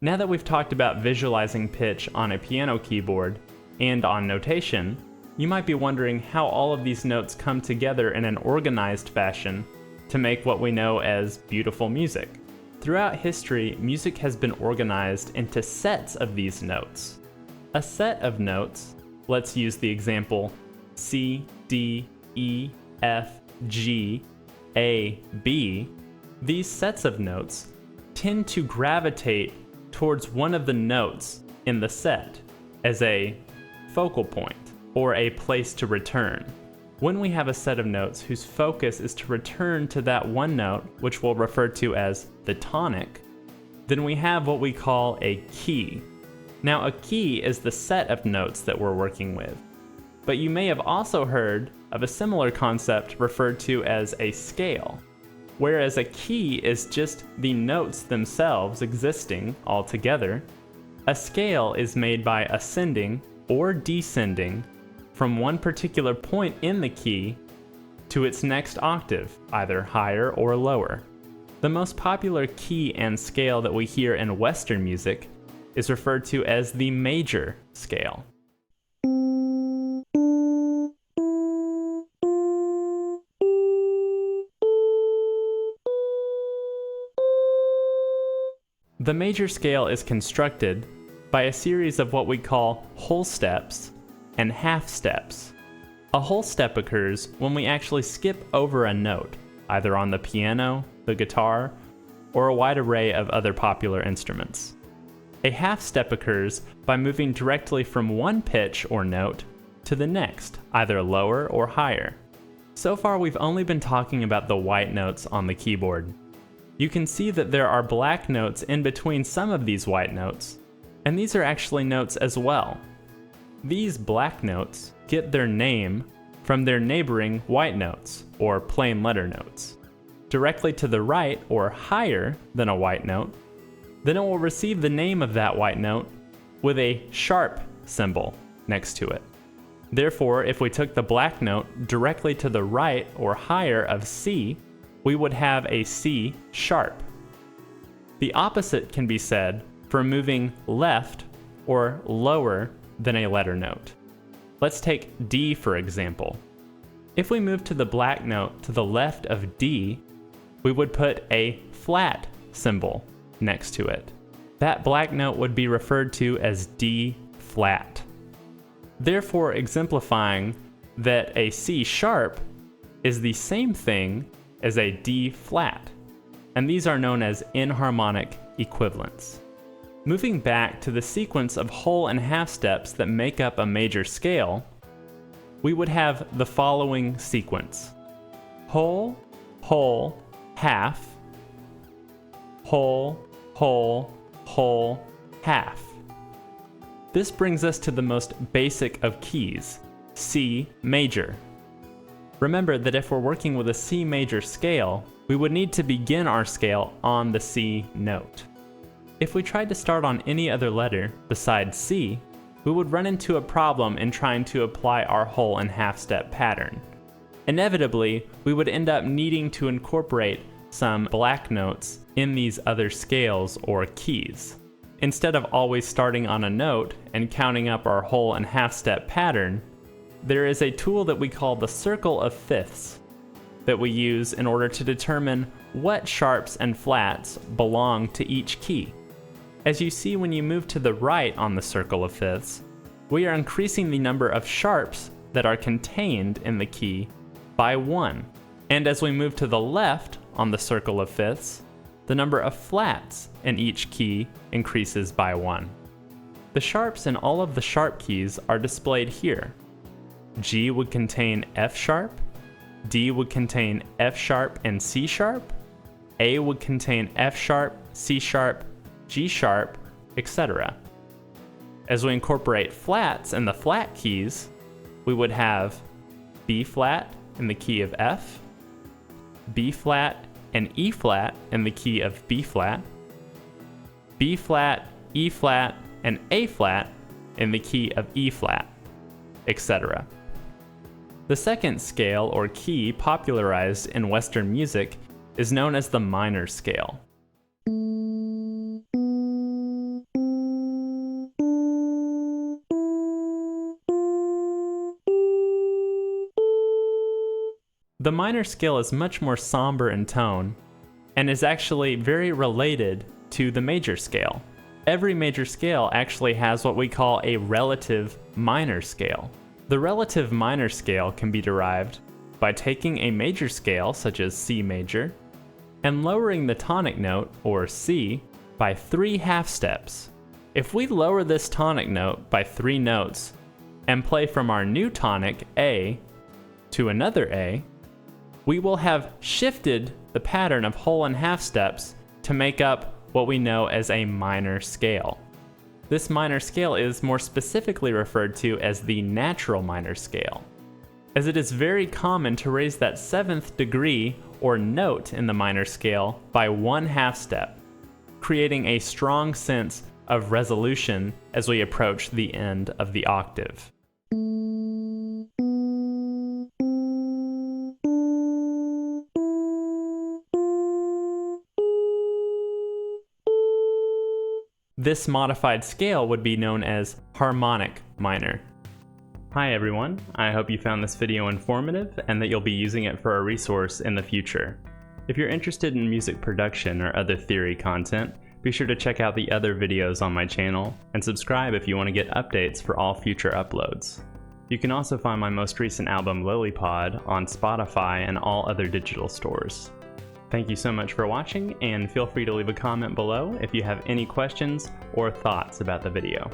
Now that we've talked about visualizing pitch on a piano keyboard and on notation, you might be wondering how all of these notes come together in an organized fashion to make what we know as beautiful music. Throughout history, music has been organized into sets of these notes. A set of notes, let's use the example C, D, E, F, G, A, B, these sets of notes tend to gravitate towards one of the notes in the set as a focal point or a place to return. When we have a set of notes whose focus is to return to that one note, which we'll refer to as the tonic, then we have what we call a key. Now, a key is the set of notes that we're working with. But you may have also heard of a similar concept referred to as a scale, whereas a key is just the notes themselves existing all together. A scale is made by ascending or descending from one particular point in the key to its next octave, either higher or lower. The most popular key and scale that we hear in Western music is referred to as the major scale. The major scale is constructed by a series of what we call whole steps and half steps. A whole step occurs when we actually skip over a note, either on the piano, the guitar, or a wide array of other popular instruments. A half step occurs by moving directly from one pitch or note to the next, either lower or higher. So far, we've only been talking about the white notes on the keyboard. You can see that there are black notes in between some of these white notes, and these are actually notes as well. These black notes get their name from their neighboring white notes, or plain letter notes. Directly to the right, or higher than a white note, then it will receive the name of that white note with a sharp symbol next to it. Therefore, if we took the black note directly to the right or higher of C, we would have a C sharp. The opposite can be said for moving left or lower than a letter note. Let's take D for example. If we move to the black note to the left of D, we would put a flat symbol next to it. That black note would be referred to as D flat. Therefore, exemplifying that a C sharp is the same thing as a D flat, and these are known as enharmonic equivalents. Moving back to the sequence of whole and half steps that make up a major scale, we would have the following sequence: whole, whole, half, whole, whole, whole, half. This brings us to the most basic of keys, C major. Remember that if we're working with a C major scale, we would need to begin our scale on the C note. If we tried to start on any other letter besides C, we would run into a problem in trying to apply our whole and half step pattern. Inevitably, we would end up needing to incorporate some black notes in these other scales or keys. Instead of always starting on a note and counting up our whole and half step pattern, there is a tool that we call the circle of fifths that we use in order to determine what sharps and flats belong to each key. As you see when you move to the right on the circle of fifths, we are increasing the number of sharps that are contained in the key by 1. And as we move to the left on the circle of fifths, the number of flats in each key increases by 1. The sharps in all of the sharp keys are displayed here. G would contain F sharp, D would contain F sharp and C sharp, A would contain F sharp, C sharp, G sharp, etc. As we incorporate flats in the flat keys, we would have B flat in the key of F, B flat and E flat in the key of B flat, B flat, E flat, and A flat in the key of E flat, etc. The second scale or key popularized in Western music is known as the minor scale. The minor scale is much more somber in tone and is actually very related to the major scale. Every major scale actually has what we call a relative minor scale. The relative minor scale can be derived by taking a major scale, such as C major, and lowering the tonic note, or C, by 3 half steps. If we lower this tonic note by 3 notes and play from our new tonic, A, to another A, we will have shifted the pattern of whole and half steps to make up what we know as a minor scale. This minor scale is more specifically referred to as the natural minor scale, as it is very common to raise that 7th degree or note in the minor scale by 1 half step, creating a strong sense of resolution as we approach the end of the octave. This modified scale would be known as harmonic minor. Hi everyone, I hope you found this video informative and that you'll be using it for a resource in the future. If you're interested in music production or other theory content, be sure to check out the other videos on my channel and subscribe if you want to get updates for all future uploads. You can also find my most recent album Lilypod on Spotify and all other digital stores. Thank you so much for watching, and feel free to leave a comment below if you have any questions or thoughts about the video.